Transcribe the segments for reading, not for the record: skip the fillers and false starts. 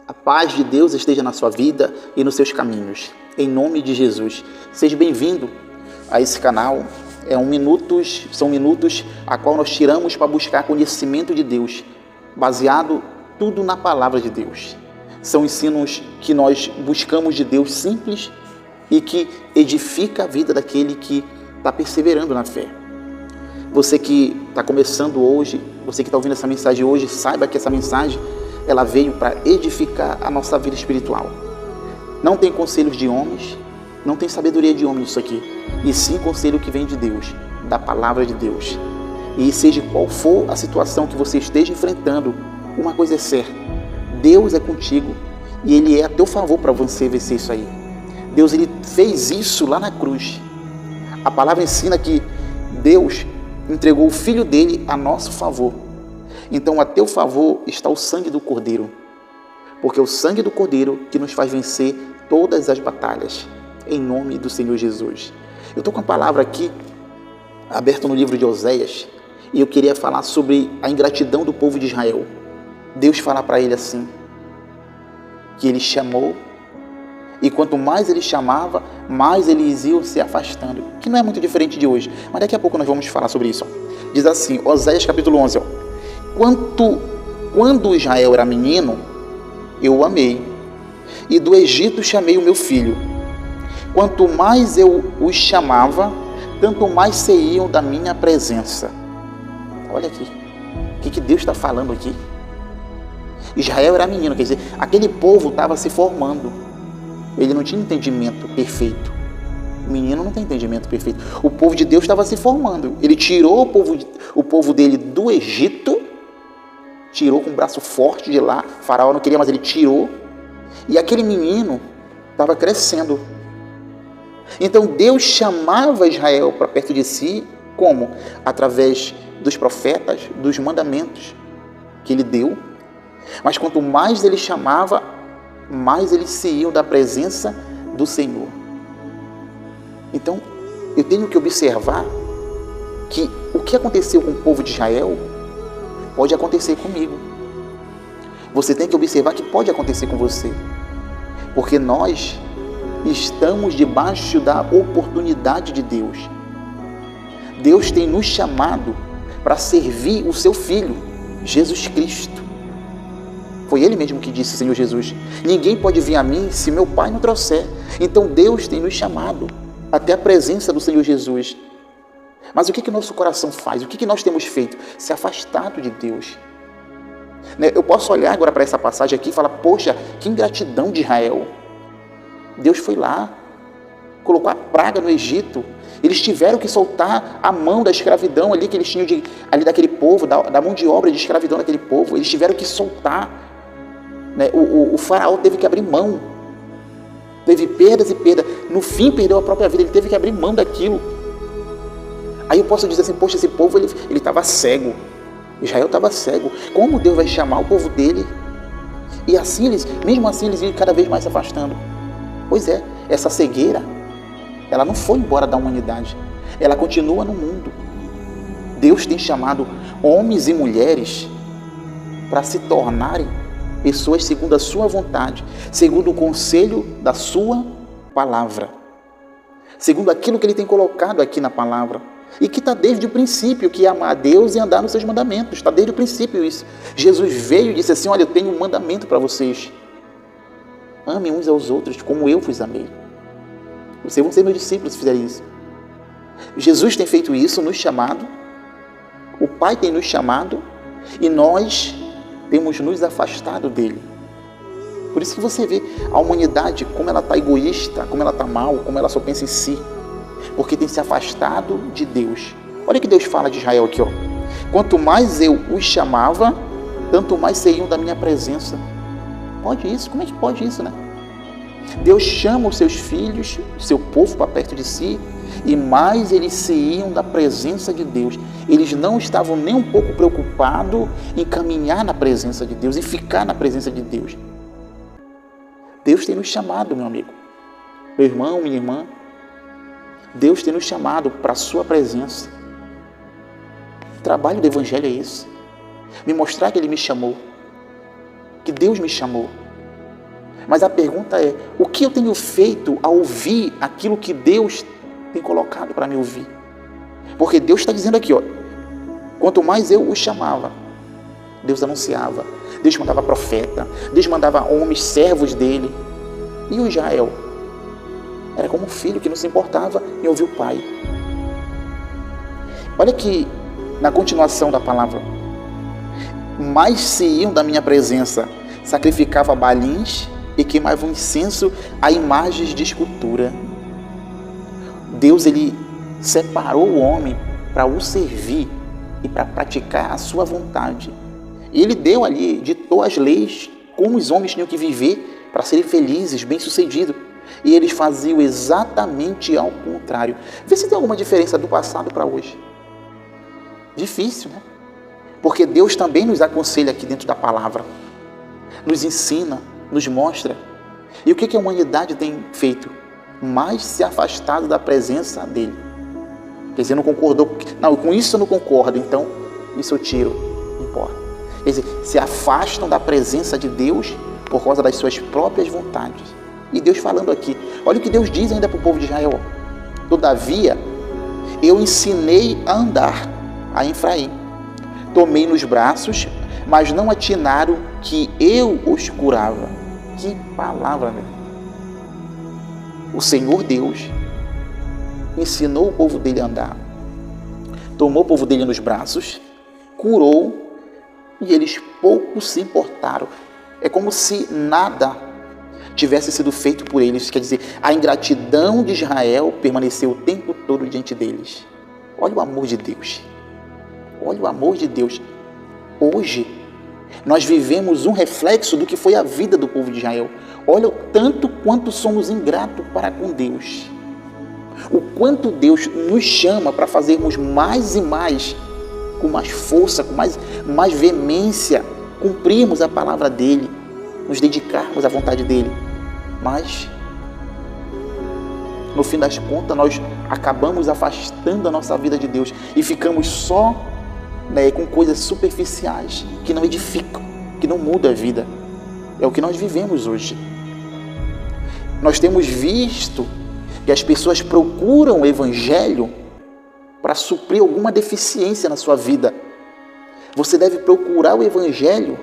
A paz de Deus esteja na sua vida e nos seus caminhos. Em nome de Jesus. Seja bem-vindo a esse canal. São minutos a qual nós tiramos para buscar conhecimento de Deus, baseado tudo na palavra de Deus. São ensinos que nós buscamos de Deus simples e que edifica a vida daquele que está perseverando na fé. Você que está começando hoje, você que está ouvindo essa mensagem hoje, saiba que essa mensagem ela veio para edificar a nossa vida espiritual. Não tem conselhos de homens, não tem sabedoria de homens isso aqui, e sim conselho que vem de Deus, da palavra de Deus. E seja qual for a situação que você esteja enfrentando, uma coisa é certa: Deus é contigo e Ele é a teu favor para você vencer isso aí. Deus Ele fez isso lá na cruz. A palavra ensina que Deus entregou o Filho dele a nosso favor. Então a teu favor está o sangue do Cordeiro, porque é o sangue do Cordeiro que nos faz vencer todas as batalhas, em nome do Senhor Jesus. Eu estou com a palavra aqui, aberta no livro de Oséias, e eu queria falar sobre a ingratidão do povo de Israel. Deus fala para ele assim, que ele chamou, e quanto mais ele chamava, mais eles iam se afastando, que não é muito diferente de hoje, mas daqui a pouco nós vamos falar sobre isso. Diz assim, Oséias capítulo 11, Quando Israel era menino, eu o amei, e do Egito chamei o meu filho. Quanto mais eu os chamava, tanto mais saíam da minha presença. Olha aqui, o que Deus está falando aqui? Israel era menino, quer dizer, aquele povo estava se formando. Ele não tinha entendimento perfeito. O menino não tem entendimento perfeito. O povo de Deus estava se formando. Ele tirou o povo dele do Egito, tirou com um braço forte de lá. O faraó não queria, mas ele tirou. E aquele menino estava crescendo. Então Deus chamava Israel para perto de si, como? Através dos profetas, dos mandamentos que ele deu. Mas quanto mais ele chamava, mais eles se iam da presença do Senhor. Então, eu tenho que observar que o que aconteceu com o povo de Israel pode acontecer comigo. Você tem que observar que pode acontecer com você. Porque nós estamos debaixo da oportunidade de Deus. Deus tem nos chamado para servir o seu Filho, Jesus Cristo. Foi Ele mesmo que disse, Senhor Jesus, ninguém pode vir a mim se meu Pai não trouxer. Então Deus tem nos chamado até a presença do Senhor Jesus. Mas o que nosso coração faz? O que nós temos feito? Se afastado de Deus. Eu posso olhar agora para essa passagem aqui e falar, poxa, que ingratidão de Israel. Deus foi lá, colocou a praga no Egito. Eles tiveram que soltar a mão da escravidão ali que eles tinham ali daquele povo, da mão de obra de escravidão daquele povo. Eles tiveram que soltar. O faraó teve que abrir mão. Teve perdas e perdas. No fim, perdeu a própria vida. Ele teve que abrir mão daquilo. Aí eu posso dizer assim, poxa, esse povo ele estava cego. Israel estava cego. Como Deus vai chamar o povo dele? E assim mesmo assim eles iam cada vez mais se afastando. Pois é, essa cegueira, ela não foi embora da humanidade. Ela continua no mundo. Deus tem chamado homens e mulheres para se tornarem pessoas segundo a sua vontade, segundo o conselho da sua palavra, segundo aquilo que Ele tem colocado aqui na palavra, e que está desde o princípio, que é amar a Deus e andar nos seus mandamentos. Está desde o princípio isso. Jesus veio e disse assim, olha, eu tenho um mandamento para vocês. Amem uns aos outros como eu vos amei. Vocês vão ser meus discípulos se fizerem isso. Jesus tem feito isso, nos chamado. O Pai tem nos chamado e nós temos nos afastado dele. Por isso que você vê a humanidade, como ela está egoísta, como ela está mal, como ela só pensa em si. Porque tem se afastado de Deus. Olha o que Deus fala de Israel aqui, ó. Quanto mais eu os chamava, tanto mais saíam da minha presença. Pode isso? Como é que pode isso, né? Deus chama os seus filhos, o seu povo para perto de si, e mais eles se iam da presença de Deus. Eles não estavam nem um pouco preocupados em caminhar na presença de Deus, em ficar na presença de Deus. Deus tem nos chamado, meu amigo, meu irmão, minha irmã. Deus tem nos chamado para a sua presença. O trabalho do Evangelho é esse. Me mostrar que Ele me chamou, que Deus me chamou. Mas a pergunta é, o que eu tenho feito ao ouvir aquilo que Deus tem colocado para me ouvir? Porque Deus está dizendo aqui, quanto mais eu os chamava, Deus anunciava, Deus mandava profeta, Deus mandava homens, servos dele. E o Israel? Era como um filho que não se importava em ouvir o pai. Olha que, na continuação da palavra, mais se iam da minha presença, sacrificava balins e queimavam incenso a imagens de escultura. Deus, ele separou o homem para o servir e para praticar a sua vontade. Ele deu ali, ditou as leis, como os homens tinham que viver para serem felizes, bem-sucedidos. E eles faziam exatamente ao contrário. Vê se tem alguma diferença do passado para hoje. Difícil, né? Porque Deus também nos aconselha aqui dentro da palavra. Nos ensina, nos mostra. E o que a humanidade tem feito? Mais se afastado da presença dele. Quer dizer, não concordou. Não, com isso eu não concordo, então isso eu tiro. Não importa. Quer dizer, se afastam da presença de Deus por causa das suas próprias vontades. E Deus falando aqui, olha o que Deus diz ainda para o povo de Israel. Todavia, eu ensinei a andar a Efraim. Tomei nos braços, mas não atinaram que eu os curava. Que palavra, meu. O Senhor Deus ensinou o povo dele a andar. Tomou o povo dele nos braços, curou, e eles pouco se importaram. É como se nada tivesse sido feito por eles. Quer dizer, a ingratidão de Israel permaneceu o tempo todo diante deles. Olha o amor de Deus. Olha o amor de Deus. Hoje, nós vivemos um reflexo do que foi a vida do povo de Israel. Olha o tanto quanto somos ingratos para com Deus. O quanto Deus nos chama para fazermos mais e mais, com mais força, com mais veemência, cumprirmos a palavra dEle, nos dedicarmos à vontade dEle. Mas, no fim das contas, nós acabamos afastando a nossa vida de Deus e ficamos só com coisas superficiais, que não edificam, que não mudam a vida. É o que nós vivemos hoje. Nós temos visto que as pessoas procuram o Evangelho para suprir alguma deficiência na sua vida. Você deve procurar o Evangelho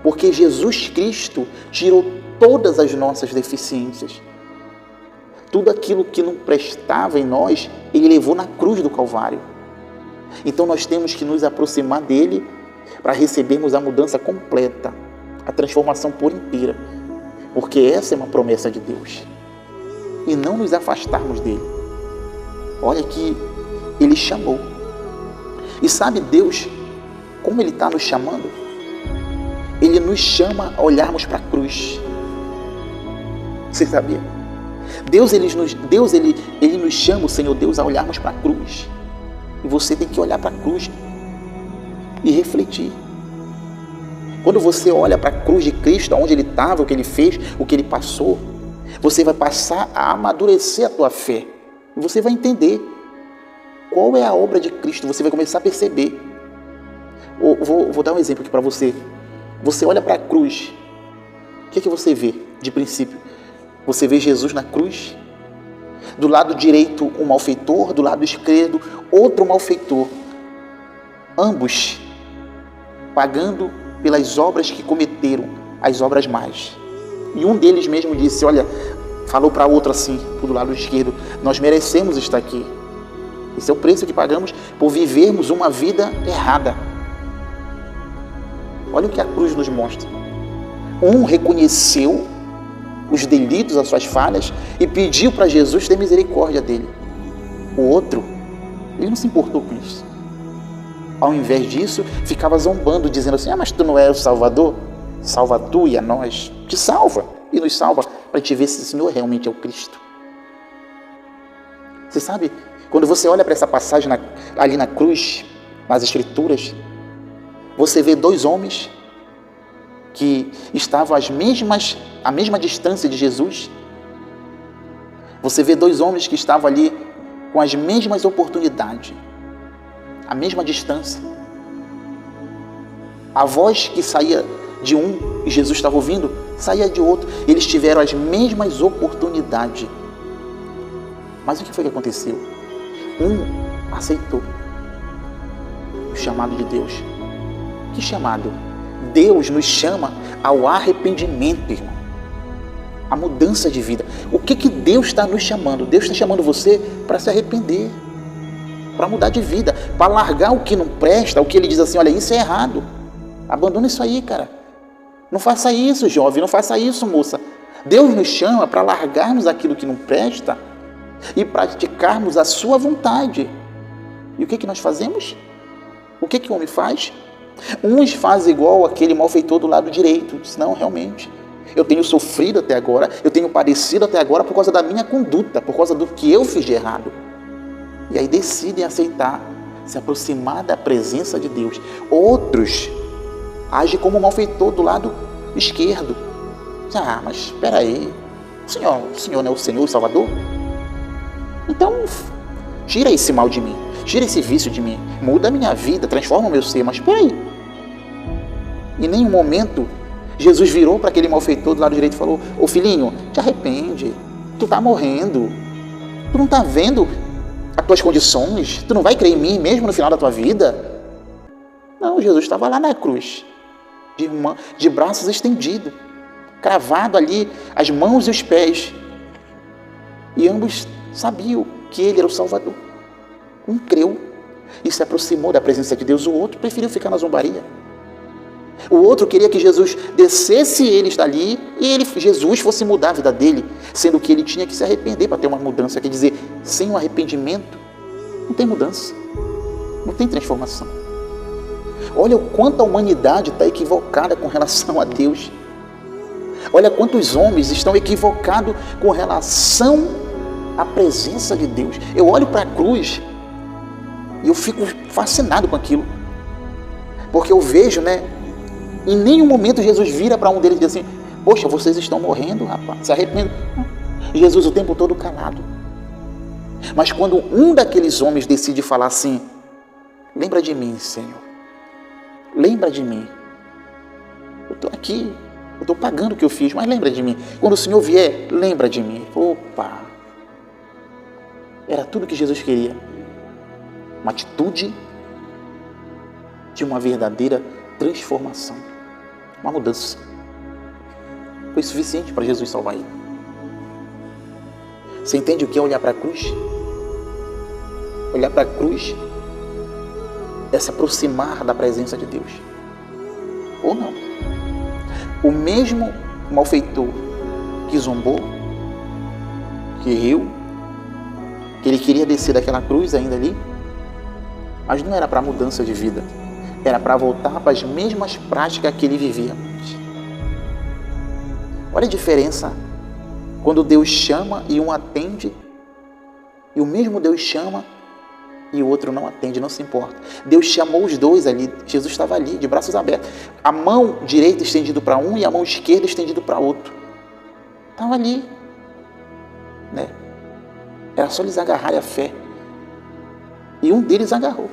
porque Jesus Cristo tirou todas as nossas deficiências. Tudo aquilo que não prestava em nós, Ele levou na cruz do Calvário. Então nós temos que nos aproximar dele para recebermos a mudança completa, a transformação por inteira, porque essa é uma promessa de Deus. E não nos afastarmos dele. Olha que ele chamou. E sabe Deus como ele está nos chamando? Ele nos chama a olharmos para a cruz. Você sabia? Deus nos chama, o Senhor Deus, a olharmos para a cruz. E você tem que olhar para a cruz e refletir. Quando você olha para a cruz de Cristo, onde Ele estava, o que Ele fez, o que Ele passou, você vai passar a amadurecer a tua fé. E você vai entender qual é a obra de Cristo. Você vai começar a perceber. Vou dar um exemplo aqui para você. Você olha para a cruz. O que você vê de princípio? Você vê Jesus na cruz. Do lado direito um malfeitor, do lado esquerdo outro malfeitor. Ambos pagando pelas obras que cometeram, as obras más. E um deles mesmo disse, falou para outro assim, do lado esquerdo, nós merecemos estar aqui. Esse é o preço que pagamos por vivermos uma vida errada. Olha o que a cruz nos mostra. Um reconheceu os delitos, as suas falhas, e pediu para Jesus ter misericórdia dele. O outro, ele não se importou com isso. Ao invés disso, ficava zombando, dizendo assim, mas tu não é o Salvador? Salva tu e a nós. Te salva e nos salva para te ver se o Senhor realmente é o Cristo. Você sabe, quando você olha para essa passagem ali na cruz, nas Escrituras, você vê dois homens que estavam à mesma distância de Jesus. Você vê dois homens que estavam ali com as mesmas oportunidades, a mesma distância. A voz que saía de um e Jesus estava ouvindo, saía de outro. Eles tiveram as mesmas oportunidades. Mas o que foi que aconteceu? Um aceitou o chamado de Deus. Que chamado? Deus nos chama ao arrependimento, irmão. A mudança de vida. O que Deus está nos chamando? Deus está chamando você para se arrepender, para mudar de vida, para largar o que não presta, o que Ele diz assim, olha, isso é errado. Abandona isso aí, cara. Não faça isso, jovem, não faça isso, moça. Deus nos chama para largarmos aquilo que não presta e praticarmos a sua vontade. E o que nós fazemos? O que o homem faz? Uns fazem igual aquele malfeitor do lado direito. Diz, não, realmente, eu tenho sofrido até agora, eu tenho padecido até agora por causa da minha conduta, por causa do que eu fiz de errado. E aí decidem aceitar, se aproximar da presença de Deus. Outros agem como malfeitor do lado esquerdo. Ah, mas espera aí, o Senhor não é o Senhor, o Salvador? Então, tira esse mal de mim, tira esse vício de mim, muda a minha vida, transforma o meu ser, mas espera aí. Em nenhum momento, Jesus virou para aquele malfeitor do lado direito e falou, ô filhinho, te arrepende, tu está morrendo, tu não está vendo as tuas condições, tu não vai crer em mim mesmo no final da tua vida? Não, Jesus estava lá na cruz, de braços estendidos, cravado ali, as mãos e os pés. E ambos sabiam que ele era o Salvador. Um creu e se aproximou da presença de Deus, o outro preferiu ficar na zombaria. O outro queria que Jesus descesse eles dali e Jesus fosse mudar a vida dele, sendo que ele tinha que se arrepender para ter uma mudança. Quer dizer, sem o arrependimento, não tem mudança, não tem transformação. Olha o quanto a humanidade está equivocada com relação a Deus. Olha quantos homens estão equivocados com relação à presença de Deus. Eu olho para a cruz e eu fico fascinado com aquilo. Porque eu vejo, em nenhum momento Jesus vira para um deles e diz assim, poxa, vocês estão morrendo, rapaz, se arrependam. Jesus o tempo todo calado. Mas quando um daqueles homens decide falar assim, lembra de mim, Senhor, lembra de mim, eu estou aqui, eu estou pagando o que eu fiz, mas lembra de mim. Quando o Senhor vier, lembra de mim. Opa! Era tudo que Jesus queria. Uma atitude de uma verdadeira transformação. Uma mudança. Foi suficiente para Jesus salvar ele. Você entende o que é olhar para a cruz? Olhar para a cruz é se aproximar da presença de Deus. Ou não. O mesmo malfeitor que zombou, que riu, que ele queria descer daquela cruz ainda ali, mas não era para mudança de vida, era para voltar para as mesmas práticas que ele vivia. Olha a diferença quando Deus chama e um atende, e o mesmo Deus chama e o outro não atende, não se importa. Deus chamou os dois ali, Jesus estava ali, de braços abertos. A mão direita estendida para um e a mão esquerda estendida para outro. Estava ali. Era só eles agarrarem a fé. E um deles agarrou.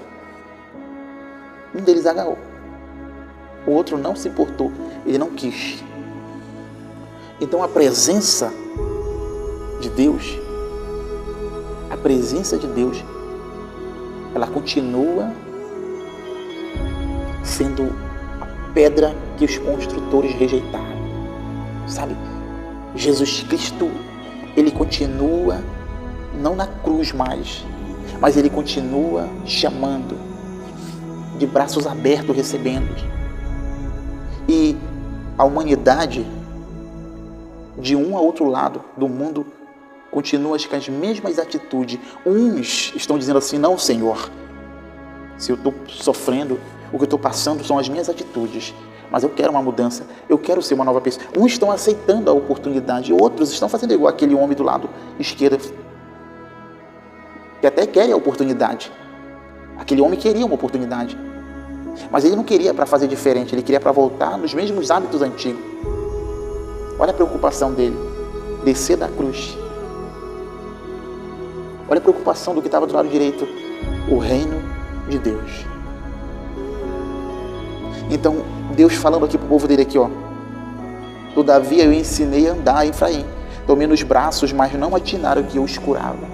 O outro não se importou, ele não quis. Então a presença de Deus, ela continua sendo a pedra que os construtores rejeitaram. Sabe? Jesus Cristo, ele continua, não na cruz mais, mas ele continua chamando, de braços abertos recebendo. E a humanidade, de um a outro lado do mundo, continua com as mesmas atitudes. Uns estão dizendo assim, não, Senhor, se eu estou sofrendo, o que eu estou passando são as minhas atitudes, mas eu quero uma mudança, eu quero ser uma nova pessoa. Uns estão aceitando a oportunidade, outros estão fazendo igual aquele homem do lado esquerdo, que até querem a oportunidade. Aquele homem queria uma oportunidade, mas ele não queria para fazer diferente, ele queria para voltar nos mesmos hábitos antigos. Olha a preocupação dele, descer da cruz. Olha a preocupação do que estava do lado direito, o reino de Deus. Então, Deus falando aqui para o povo dele aqui, Todavia eu ensinei a andar em Efraim. Tomei nos braços, mas não atinaram que eu os curava.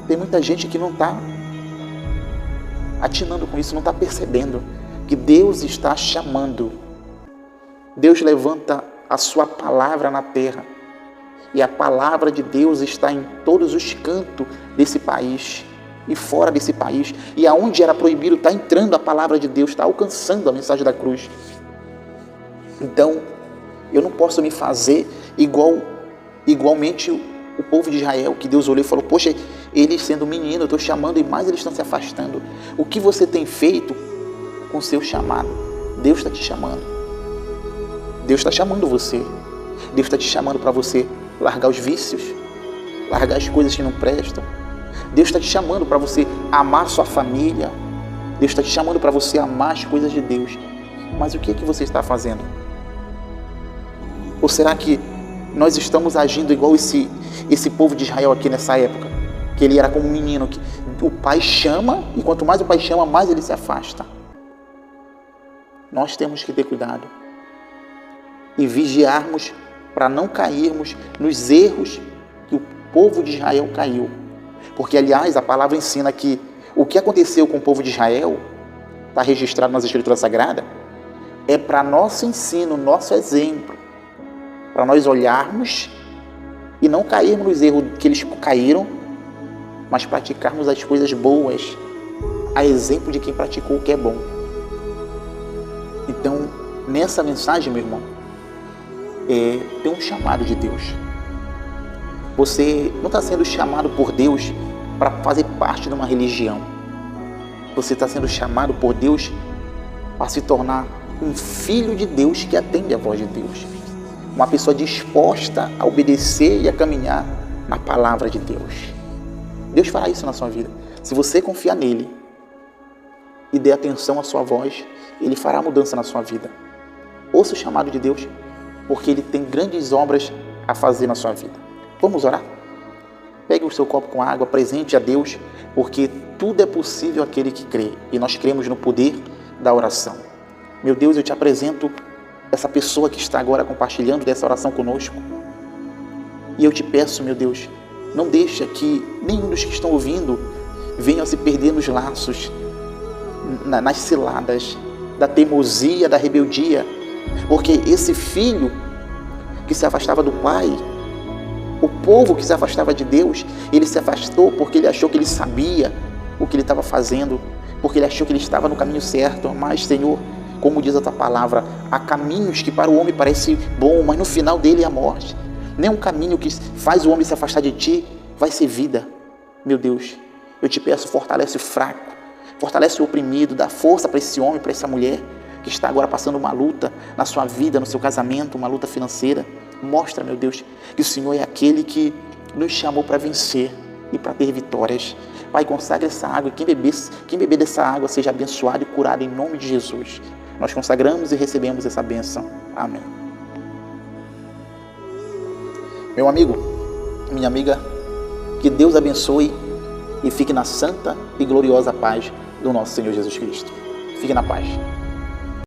Tem muita gente que não está atinando com isso, não está percebendo que Deus está chamando. Deus levanta a sua palavra na terra. E a palavra de Deus está em todos os cantos desse país e fora desse país. E aonde era proibido, está entrando a palavra de Deus, está alcançando a mensagem da cruz. Então, eu não posso me fazer igualmente o povo de Israel, que Deus olhou e falou, poxa, eles sendo menino, eu estou chamando e mais eles estão se afastando. O que você tem feito com o seu chamado? Deus está te chamando. Deus está chamando você. Deus está te chamando para você largar os vícios, largar as coisas que não prestam. Deus está te chamando para você amar sua família. Deus está te chamando para você amar as coisas de Deus. Mas o que é que você está fazendo? Ou será que nós estamos agindo igual esse povo de Israel aqui nessa época? Que ele era como um menino, que o pai chama, e quanto mais o pai chama, mais ele se afasta. Nós temos que ter cuidado e vigiarmos para não cairmos nos erros que o povo de Israel caiu. Porque, aliás, a palavra ensina que o que aconteceu com o povo de Israel, está registrado nas Escrituras Sagradas, é para nosso ensino, nosso exemplo, para nós olharmos e não cairmos nos erros que eles caíram, mas praticarmos as coisas boas, a exemplo de quem praticou o que é bom. Então, nessa mensagem, meu irmão, tem um chamado de Deus. Você não está sendo chamado por Deus para fazer parte de uma religião. Você está sendo chamado por Deus para se tornar um filho de Deus que atende a voz de Deus. Uma pessoa disposta a obedecer e a caminhar na palavra de Deus. Deus fará isso na sua vida. Se você confiar nele e der atenção à sua voz, ele fará a mudança na sua vida. Ouça o chamado de Deus, porque ele tem grandes obras a fazer na sua vida. Vamos orar? Pegue o seu copo com água, apresente a Deus, porque tudo é possível àquele que crê. E nós cremos no poder da oração. Meu Deus, eu te apresento essa pessoa que está agora compartilhando dessa oração conosco. E eu te peço, meu Deus, não deixa que nenhum dos que estão ouvindo venha a se perder nos laços, nas ciladas da teimosia, da rebeldia. Porque esse filho que se afastava do pai, o povo que se afastava de Deus, ele se afastou porque ele achou que ele sabia o que ele estava fazendo, porque ele achou que ele estava no caminho certo. Mas, Senhor, como diz a tua palavra, há caminhos que para o homem parecem bom, mas no final dele é a morte. Nenhum caminho que faz o homem se afastar de ti vai ser vida. Meu Deus, eu te peço, fortalece o fraco, fortalece o oprimido, dá força para esse homem, para essa mulher que está agora passando uma luta na sua vida, no seu casamento, uma luta financeira. Mostra, meu Deus, que o Senhor é aquele que nos chamou para vencer e para ter vitórias. Pai, consagre essa água e quem beber dessa água seja abençoado e curado em nome de Jesus. Nós consagramos e recebemos essa bênção. Amém. Meu amigo, minha amiga, que Deus abençoe e fique na santa e gloriosa paz do nosso Senhor Jesus Cristo. Fique na paz.